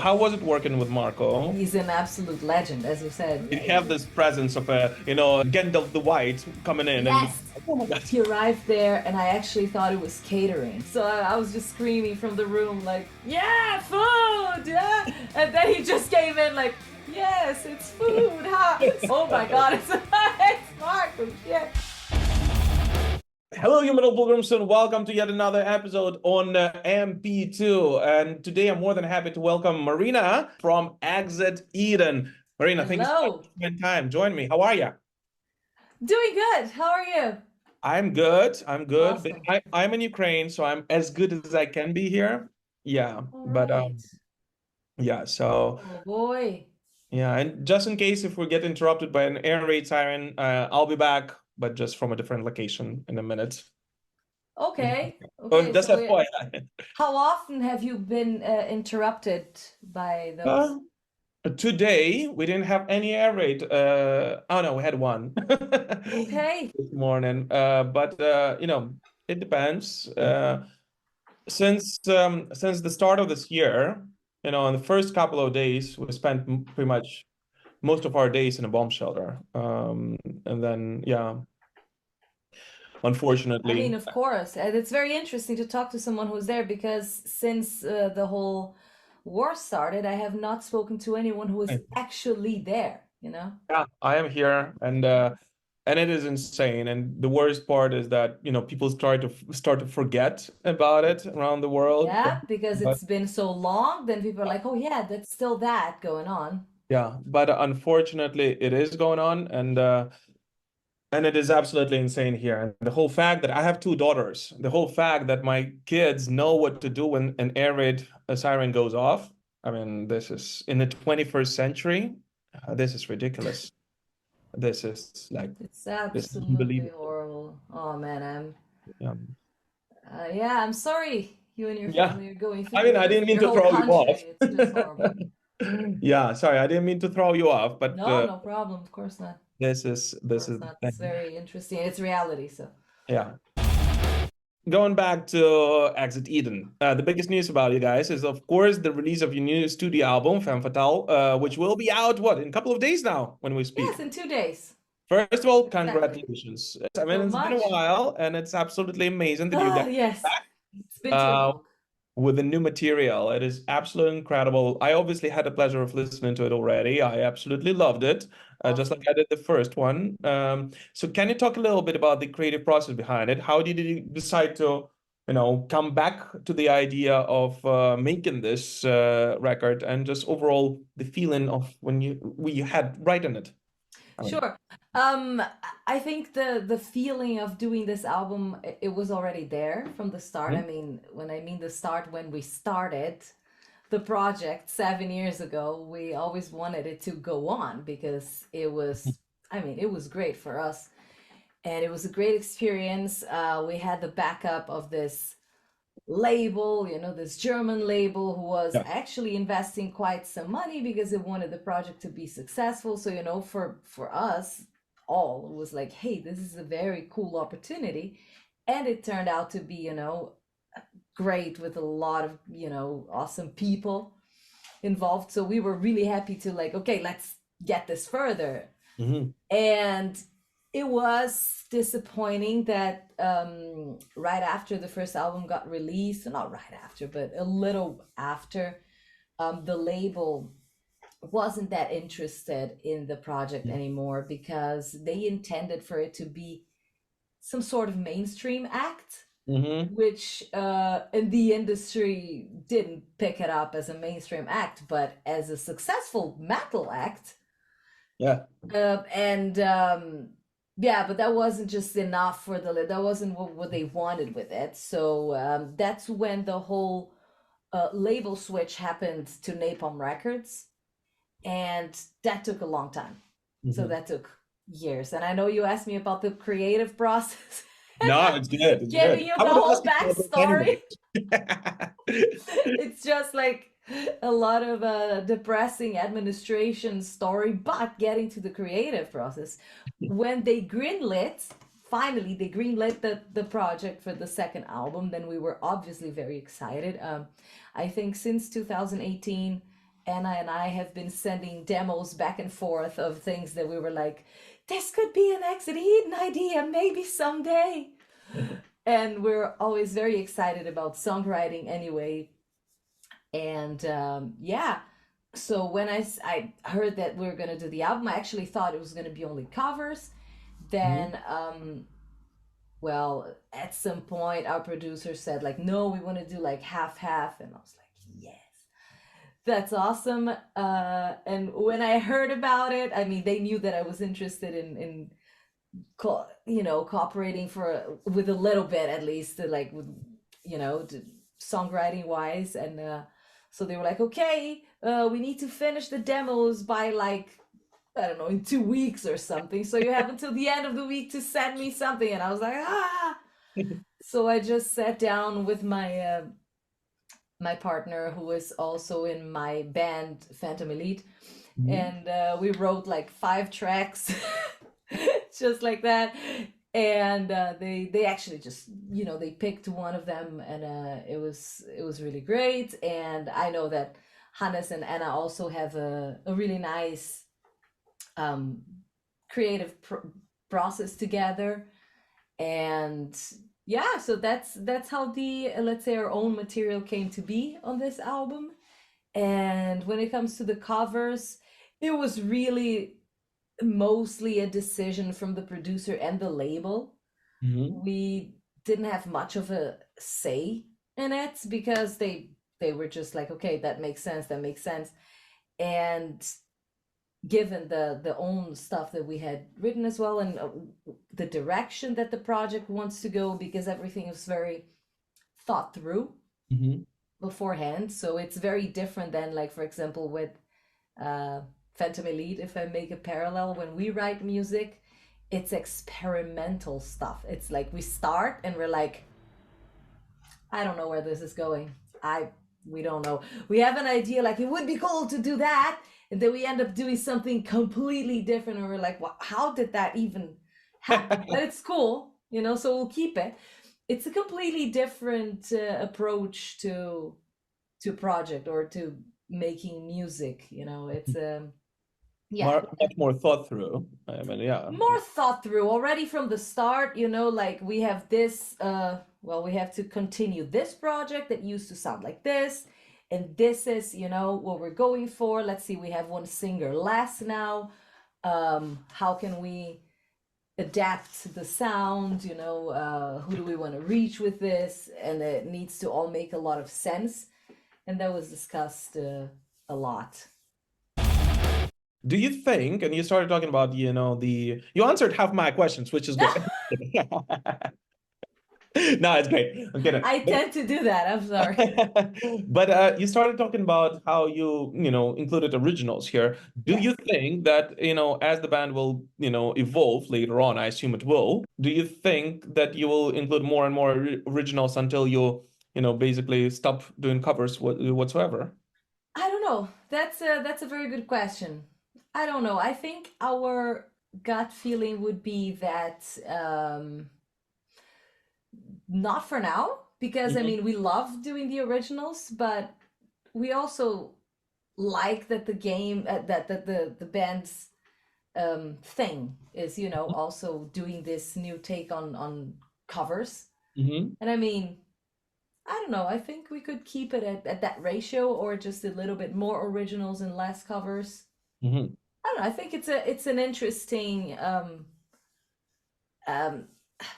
How was it working with Marko? He's an absolute legend, as you said. It have this presence of Gandalf the White coming in and Yes, oh my God. he arrived there, and I actually thought it was catering. So I was just screaming from the room, like, "Yeah, food! Yeah!" And then he just came in, like, "Yes, it's food! Ha! Oh my God, it's Marco! Yeah." Hello, you metal pilgrims, and welcome to yet another episode on MP2. And today I'm more than happy to welcome Marina from Exit Eden. Marina, thank you so much Hello. for spending time. Join me. How are you? Doing good. How are you? I'm good. I'm good. But Awesome. I'm in Ukraine, so I'm as good as I can be here. Yeah, All but right. yeah. So Oh boy. yeah, and just in case if we get interrupted by an air raid siren, I'll be back, but just from a different location in a minute. Okay. Oh, Okay. just So, FYI. how often have you been interrupted by those? Uh, Today we didn't have any air raid. Oh no, we had one Okay. this morning. But it depends. Since the start of this year, in the first couple of days, we spent pretty much most of our days in a bomb shelter. And then yeah, I mean, unfortunately. of course. And it's very interesting to talk to someone who's there because since the whole war started, I have not spoken to anyone who is actually there, you know? Yeah, I am here, and it is insane. And the worst part is that people start to forget about it around the world. Yeah, because But it's been so long, then people are like, oh, yeah, that's still that going on. yeah, but unfortunately, it is going on, and it is absolutely insane here. And the whole fact that I have two daughters, the whole fact that my kids know what to do when an air raid a siren goes off. I mean, this is in the 21st century. This is ridiculous. This is like It's this is absolutely unbelievable. horrible. Oh, man, Yeah. yeah, I'm sorry you and your Yeah. family are going I through mean, I this didn't and mean your to whole throw you off. country. It's just horrible. Yeah, sorry, I didn't mean to throw you off, but No, no problem. Of course not. Of this course is the not. It's thing. very interesting. It's reality, so. Yeah. Going back to Exit Eden, the biggest news about you guys is, of course, the release of your new studio album, Femme Fatale, which will be out, what, in a couple of days now when we speak. Yes, in 2 days. First of all, Exactly. congratulations. I mean, So it's been a much. while, and it's absolutely amazing that you Ah, guys yes. are It's been too back. long. With the new material. It is absolutely incredible. I obviously had the pleasure of listening to it already. I absolutely loved it, just like Awesome. I did the first one. So can you talk a little bit about the creative process behind it? How did you decide to, come back to the idea of making this record and just overall the feeling of when we had writing it? I mean, Sure. Um, I think the feeling of doing this album, it was already there from the start. I mhm. mean, when I mean the start, when we started the project 7 years ago, we always wanted it to go on because it was, I mean, it was great for us and it was a great experience. We had the backup of this label, this German label who was Yeah. actually investing quite some money because they wanted the project to be successful. So, for us all, it was like, hey, this is a very cool opportunity. And it turned out to be, great with a lot of, awesome people involved. So we were really happy to like, okay, let's get this further. Mhm. And it was disappointing that right after the first album got released, not right after, but a little after, the label wasn't that interested in the project anymore because they intended for it to be some sort of mainstream act, Mhm. which in the industry didn't pick it up as a mainstream act, but as a successful metal act. Yeah. And yeah, but that wasn't just enough for that wasn't what they wanted with it. So that's when the whole label switch happened to Napalm Records, and that took a long time. So Mhm. that took years. And I know you asked me about the creative process, and No, I'm it's good. It's giving good. you I the would whole ask you about this anyway. backstory. It's just like a lot of depressing administration story, but getting to the creative process. When they greenlit, finally, they greenlit the project for the second album, then we were obviously very excited. I think since 2018, Anna and I have been sending demos back and forth of things that we were like, this could be an Exit Eden idea, maybe someday. And we're always very excited about songwriting anyway. And yeah, so when I heard that we were going to do the album, I actually thought it was going to be only covers. Then, well, at some point, our producer said, like, no, we want to do like half-half. And I was like, yes, that's awesome. And when I heard about it, I mean, they knew that I was interested in cooperating with a little bit at least, like with, songwriting wise. And so they were like, okay, we need to finish the demos by like, I don't know, in 2 weeks or something. So you have until the end of the week to send me something. And I was like, ah. So I just sat down with my my partner, who is also in my band Phantom Elite, and we wrote like 5 tracks, just like that. And they actually just they picked one of them, and it was really great. And I know that Hannes and Anna also have a really nice creative process together. And yeah, so that's how the let's say our own material came to be on this album. And when it comes to the covers, it was really mostly a decision from the producer and the label. We didn't have much of a say in it, because they were just like, okay, that makes sense. And given the own stuff that we had written as well, and the direction that the project wants to go, because everything is very thought through beforehand. So it's very different than, like, for example, with Phantom Elite, if I make a parallel, when we write music, it's experimental stuff. It's like we start and we're like, I don't know where this is going. We don't know. We have an idea, like, it would be cool to do that, and then we end up doing something completely different, and we're like, well, how did that even happen? But it's cool, so we'll keep it. It's a completely different approach to project or to making music. It's yeah, much more thought through. I mean, yeah, more thought through already from the start. Like, we have this well, we have to continue this project that used to sound like this, and this is what we're going for. Let's see, we have one singer less now. How can we adapt the sound? Who do we want to reach with this? And it needs to all make a lot of sense, and that was discussed a lot. Do you think, and you started talking about, you answered half my questions, which is great. No, it's great. I'm kidding. I tend to do that. I'm sorry. But you started talking about how you included originals here. Do you think that, as the band will, evolve later on, I assume it will, do you think that you will include more and more originals until you, basically stop doing covers whatsoever? I don't know. That's a very good question. I don't know. I think our gut feeling would be that not for now, because I mean, we love doing the originals, but we also like that the game that the band's thing is also doing this new take on covers. And I mean, I don't know, I think we could keep it at that ratio, or just a little bit more originals and less covers. I don't know, I think it's an interesting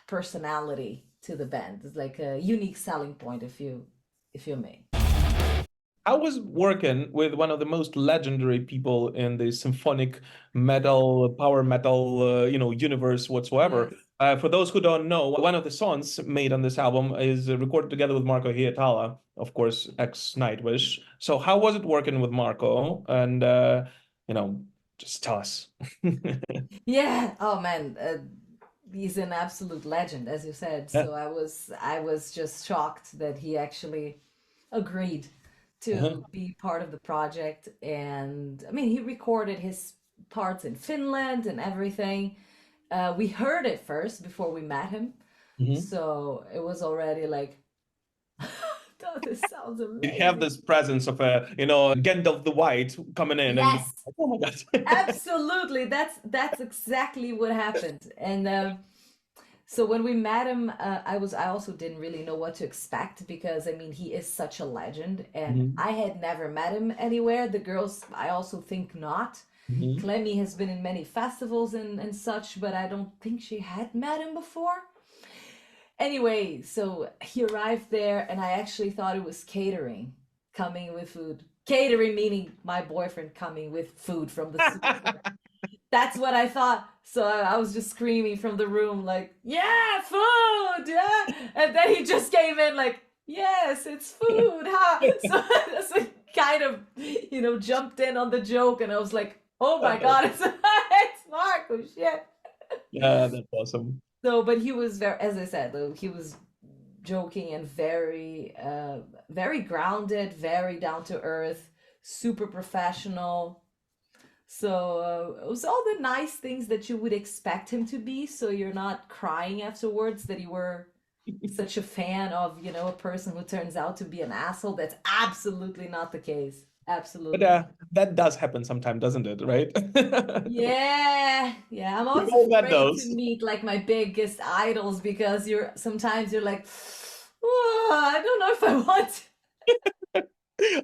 personality to the band. It's like a unique selling point, if you may. I was working with one of the most legendary people in the symphonic metal, power metal, universe whatsoever. For those who don't know, one of the songs made on this album is recorded together with Marko Hietala, of course, ex-Nightwish. So how was it working with Marko? And, just tell us. Yeah. Oh man. He's an absolute legend, as you said. So I was just shocked that he actually agreed to be part of the project. And I mean, he recorded his parts in Finland and everything. We heard it first before we met him. So it was already like Oh, this sounds You have amazing. this presence of a, Gandalf the White coming in, and you're Yes, like, oh my God. absolutely. That's exactly what happened. And so when we met him, I also didn't really know what to expect because I mean he is such a legend, and Mhm, I had never met him anywhere. The girls, I also think not. mhm. Clemmy has been in many festivals and such, but I don't think she had met him before. Anyway, so he arrived there, and I actually thought it was catering coming with food. Catering meaning my boyfriend coming with food from the supermarket. That's what I thought. So I was just screaming from the room, like, yeah, food, yeah. And then he just came in, like, yes, it's food, huh? So kind of, jumped in on the joke, and I was like, oh my God, it's Marco, shit. Yeah, that's awesome. So, but he was very, as I said, though, he was joking and very, very grounded, very down to earth, super professional. So it was all the nice things that you would expect him to be. So you're not crying afterwards that you were such a fan of, a person who turns out to be an asshole. That's absolutely not the case. But Absolutely. that does happen sometimes, doesn't it? Right? Yeah, yeah. I'm We've always all met afraid to those. meet like my biggest idols because you're like, oh, I don't know if I want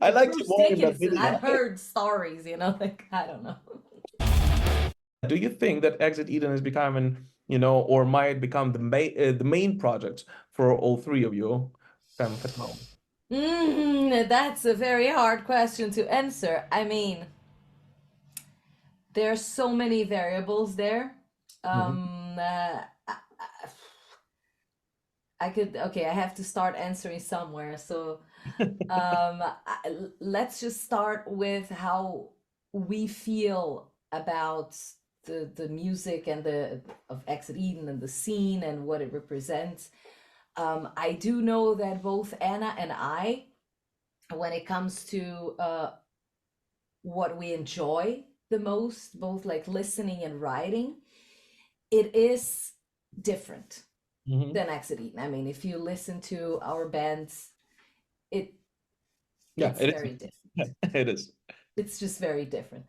I like liked you Bruce more in that Dickinson. video. I've heard stories, like I don't know. Do you think that Exit Eden is becoming, or might become the main project for all three of you, Femme Fatale? That's a very hard question to answer. I mean, there are so many variables there. Mhm. I could, okay, I have to start answering somewhere. So let's just start with how we feel about the music and the of Exit Eden and the scene and what it represents. I do know that both Anna and I, when it comes to what we enjoy the most, both like listening and writing, it is different Mhm. than Exit Eden. I mean, if you listen to our bands, it Yeah, it's it is. very different. Yeah, it is. It's just very different.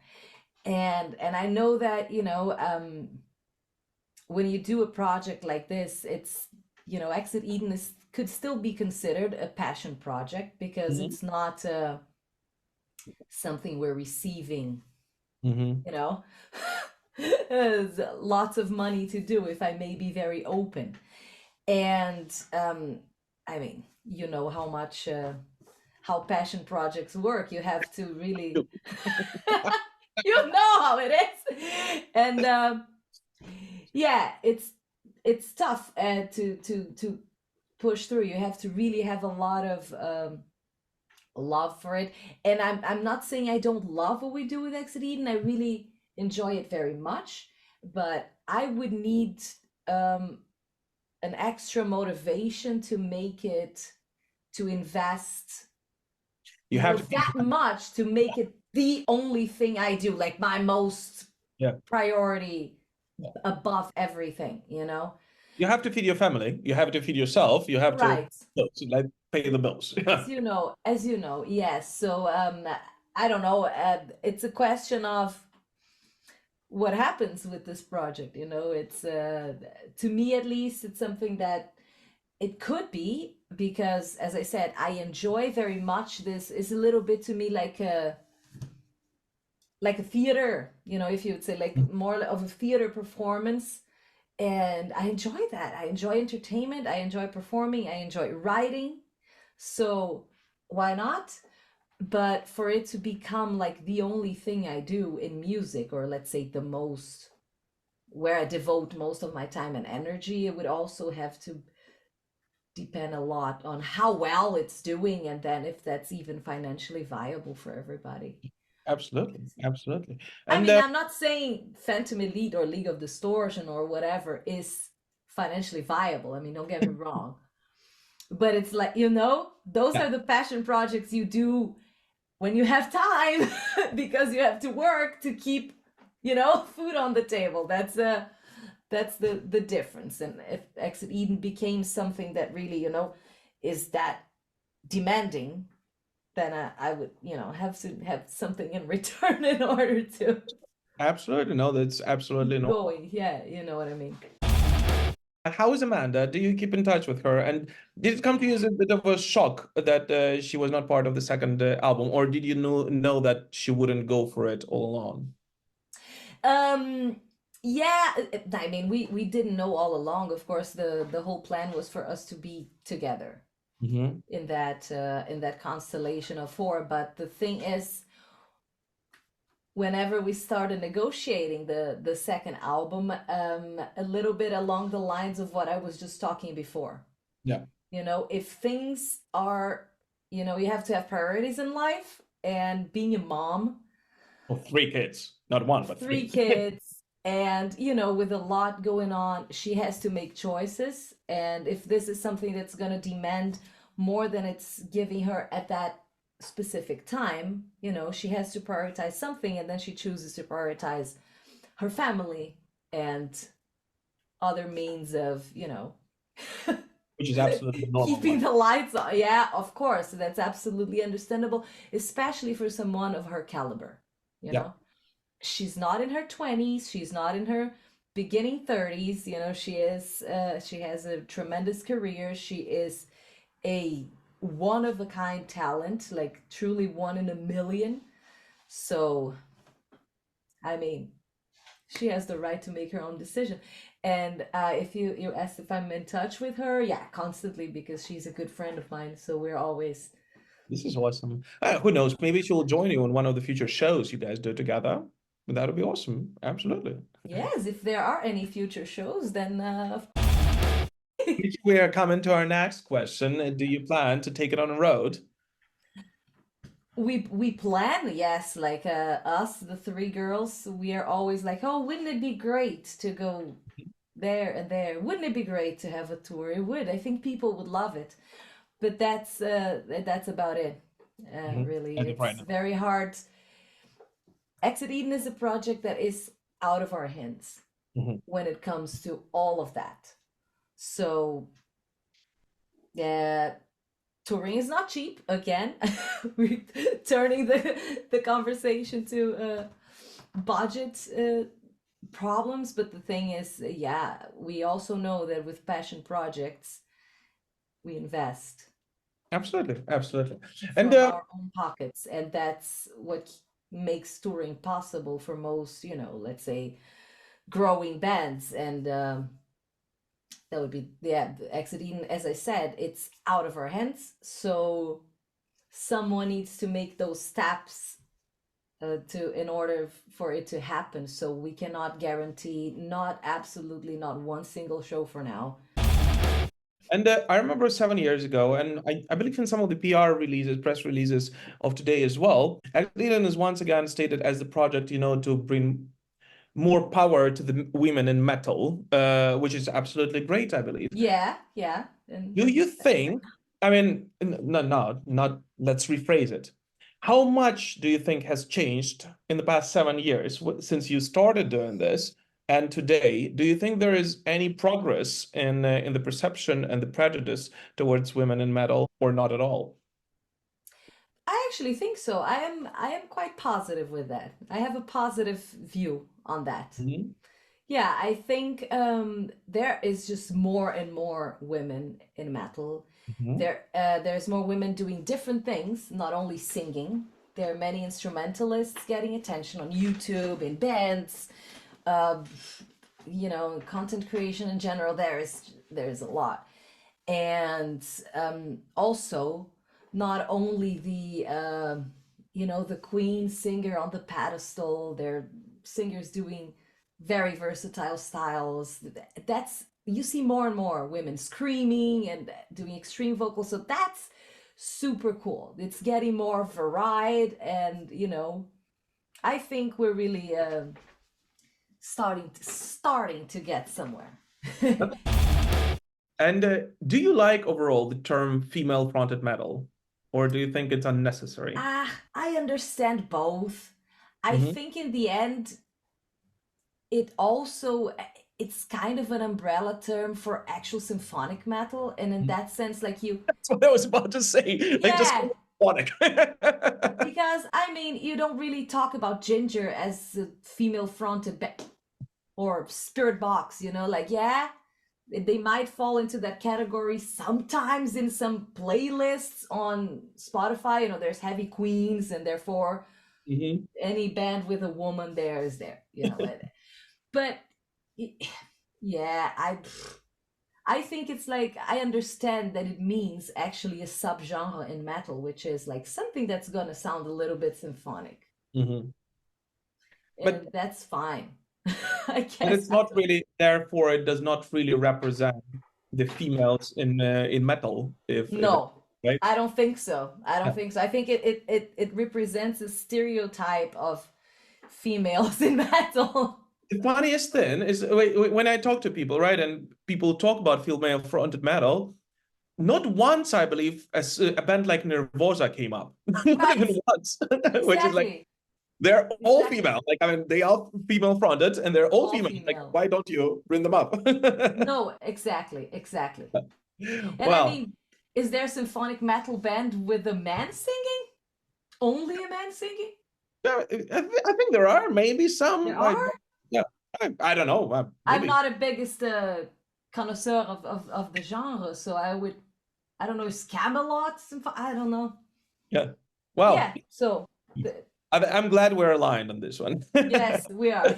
And I know that, when you do a project like this, it's, Exit Eden is could still be considered a passion project because Mhm. it's not something we're receiving, Mhm. you know. There's lots of money to do, if I may be very open. And I mean, you know how passion projects work. You have to really, you know how it is. And yeah, it's tough to push through. You have to really have a lot of love for it. And I'm not saying I don't love what we do with Exit Eden. I really enjoy it very much, but I would need um, an extra motivation to make it, to invest, You have to feed that your family. much to make it the only thing I do, like my most Yeah. priority Yeah. above everything. You have to feed your family. You have to feed yourself. You have to, Right. like, pay the bills. Yeah. As you know, yes. So I don't know. It's a question of what happens with this project. It's to me at least, it's something that it could be because, as I said, I enjoy very much. This is a little bit to me like a theater. If you would say like more of a theater performance. And I enjoy that. I enjoy entertainment. I enjoy performing. I enjoy writing. So why not? But for it to become like the only thing I do in music, or let's say the most, where I devote most of my time and energy, it would also have to depend a lot on how well it's doing, and then if that's even financially viable for everybody. Absolutely. Because, Absolutely. I And mean, I'm not saying Phantom Elite or League of Distortion or whatever is financially viable. I mean, don't get me wrong. But it's like, those yeah, are the passion projects you do when you have time because you have to work to keep, food on the table. That's the difference. And if Exit Eden became something that really, is that demanding, then I would, have to have something in return in order to Absolutely. No, that's keep absolutely normal. going. Yeah, you know what I mean. How is Amanda? Do you keep in touch with her? And did it come to you as a bit of a shock that she was not part of the second album, or did you know that she wouldn't go for it all along? Um, yeah, I mean, we didn't know all along. Of course, the whole plan was for us to be together Hmm. in that constellation of four. But the thing is, whenever we started negotiating the second album, a little bit along the lines of what I was just talking before. Yeah. If things are, you have to have priorities in life, and being a mom Oh, three kids, not one, of but three three. kids, and with a lot going on, she has to make choices. And if this is something that's going to demand more than it's giving her at that specific time, she has to prioritize something, and then she chooses to prioritize her family and other means of, Which is absolutely normal, keeping man. the lights on. Yeah, of course, that's absolutely understandable, especially for someone of her caliber. You Yeah, know, she's not in her 20s, she's not in her beginning 30s. She has a tremendous career. She is a one of a kind talent, like truly one in a million. So, I mean, she has the right to make her own decision. And if you asked if I'm in touch with her, yeah, constantly, because she's a good friend of mine. So we're always, this is awesome. Who knows? Maybe she'll join you in one of the future shows you guys do together. That would be awesome. Absolutely. yes, if there are any future shows, then We are coming to our next question. Do you plan to take it on the road? we plan, yes, like us, the three girls, we are always like, oh, wouldn't it be great to go there and there? Wouldn't it be great to have a tour? It would. I think people would love it. But that's about it. Mhm. Really, As of right it's now. very hard. Exit Eden is a project that is out of our hands Mhm. when it comes to all of that. So, yeah, touring is not cheap. Again, we're turning the conversation to budget problems. But the thing is, yeah, we also know that with passion projects, we invest Absolutely, absolutely. And from our own pockets, and that's what makes touring possible for most, let's say, growing bands. And that would be, yeah, Exit Eden, as I said, it's out of our hands. So someone needs to make those steps to in order for it to happen. So we cannot guarantee, not absolutely not one single show for now. I remember 7 years ago, and I believe in some of the PR releases, press releases of today as well. Leland is once again stated as the project, to bring more power to the women in metal, which is absolutely great, I believe. Yeah, yeah, Do and you think, I mean, no, no, not, let's rephrase it. How much do you think has changed in the past 7 years since you started doing this and today? Do you think there is any progress in the perception and the prejudice towards women in metal, or not at all? I actually think so. I am quite positive with that. I have a positive view on that. Mhm. Yeah, I think there is just more and more women in metal. Mhm. There's more women doing different things, not only singing. There are many instrumentalists getting attention on YouTube, in bands, uh, content creation in general. There's a lot. And also, not only the queen singer on the pedestal. They're singers doing very versatile styles. That's, you see more and more women screaming and doing extreme vocals. So that's super cool. It's getting more varied, and I think we're really starting to get somewhere. And do you like overall the term female fronted metal, or do you think it's unnecessary? I understand both. I Mhm. think in the end, it also, it's kind of an umbrella term for actual symphonic metal, and in that sense, like you, That's what I was about to say. Like, just yeah, symphonic. because I mean, you don't really talk about Ginger as a female fronted or Spirit Box, you know, like, yeah, they might fall into that category sometimes in some playlists on Spotify. You know, there's heavy queens, and therefore Mhm. any band with a woman there is there, you know. But yeah, I think it's like, I understand that it means actually a subgenre in metal, which is like something that's gonna sound a little bit symphonic, Mhm. But and that's fine. I but guess it's I not don't. really, therefore it does not really represent the females in metal, if No, right. I don't think so. I don't Yeah. think so. I think it represents a stereotype of females in metal. The funniest thing is, when I talk to people, right, and people talk about female fronted metal, not once, I believe, as a band like Nervosa came up. Not Right. even once. Which is like, Exactly. they're all Exactly. female. Like, I mean, they are female fronted and they're all All female. Like, female. why don't you bring them up? No, exactly. Exactly. And I Well, mean, is there a symphonic metal band with a man singing? Only a man singing? yeah, I think there are maybe There some. are? Yeah, I don't know. I'm Maybe. not a biggest connoisseur of the genre, so I don't know, is Camelot I don't know. Yeah. Yeah, Well, so I'm glad we're aligned on this one. yes, we are.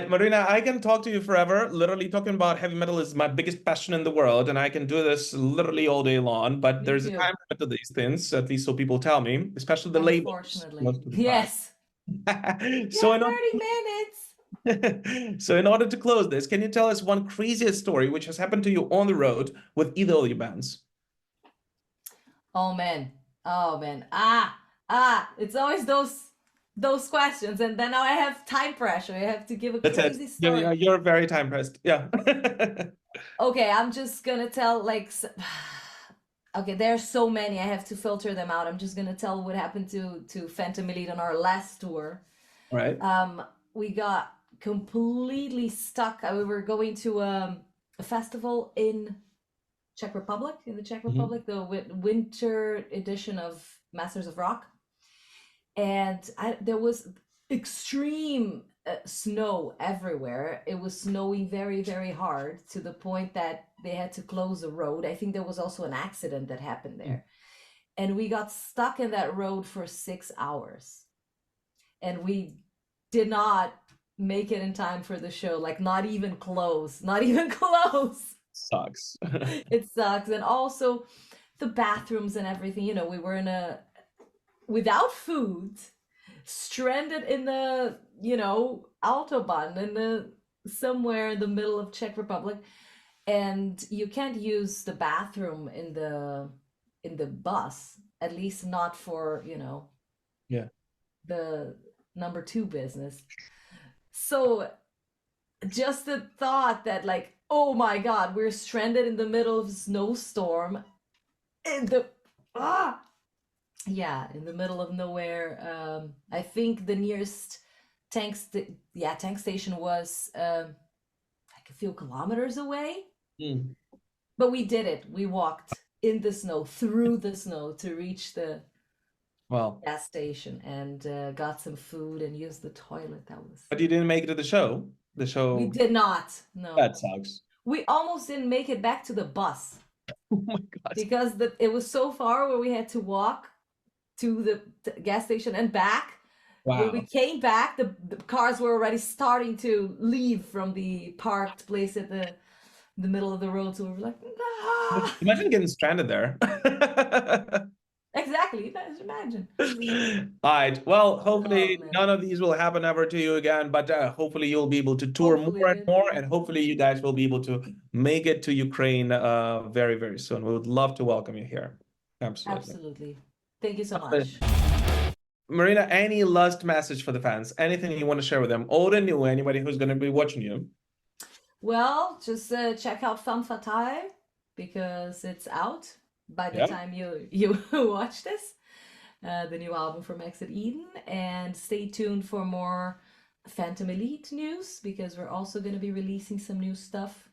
Marina, I can talk to you forever. Literally, talking about heavy metal is my biggest passion in the world, and I can do this literally all day long. But Me there's a too. time limit to these things, at least so people tell me, especially the labels Unfortunately. most of the time. Yes. You So have in 30 minutes. so in order to close this, can you tell us one craziest story which has happened to you on the road with either of your bands? Oh man. Oh man. It's always those questions, and then now I have time pressure. I have to give a That's it. crazy You're, story. you're you're very time pressed. Yeah. Okay, I'm just gonna tell like okay, there's so many. I have to filter them out. I'm just gonna tell what happened to Phantom Elite on our last tour. All right. We got completely stuck. We were going to a festival in Czech Republic, in the Czech Mhm. Republic, the winter edition of Masters of Rock, and there was extreme snow everywhere. It was snowing very, very hard to the point that they had to close the road. I think there was also an accident that happened there, and we got stuck in that road for 6 hours, and we did not make it in time for the show. Like, not even close, not even close. Sucks. It sucks. And also the bathrooms and everything, you know, we were in a without food, stranded in the, you know, autobahn in the somewhere in the middle of Czech Republic, and you can't use the bathroom in the bus, at least not for, you know, Yeah. the number two business. So just the thought that, like, oh my god, we're stranded in the middle of a snowstorm in the ah yeah, in the middle of nowhere. I think the nearest tank station was like a few kilometers away, Mm. but we did it. We walked in the snow, through the snow, to reach the Well, gas station, and got some food and used the toilet. That was but you didn't make it to the show. The We show, did not. No. that sucks. We almost didn't make it back to the bus Oh my God. because it was so far where we had to walk to the gas station and back. When we Wow. came back, the cars were already starting to leave from the parked place at the middle of the road. So we were like, ah! Imagine getting stranded there. Exactly. Just imagine. All right. Well, Oh hopefully man. none of these will happen ever to you again, but hopefully you'll be able to tour Hopefully, more and man. more, and hopefully you guys will be able to make it to Ukraine very, very soon. We would love to welcome you here. Absolutely. Absolutely. Thank you so Uh, much. Marina, any last message for the fans? Anything you want to share with them? Old and new, anybody who's going to be watching you? Well, just check out Femmes Fatales because it's out by the Yeah. time you watch this. The new album from Exit Eden, and stay tuned for more Phantom Elite news, because we're also going to be releasing some new stuff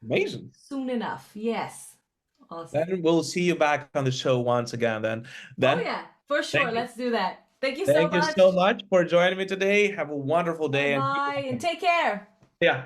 Amazing. soon enough. Yes. Awesome. Then we'll see you back on the show once again. Oh, Then yeah, for sure. thank you. Let's do that. Thank you so Thank you so much. much for joining me today. Have a wonderful Bye day and bye and take care. yeah.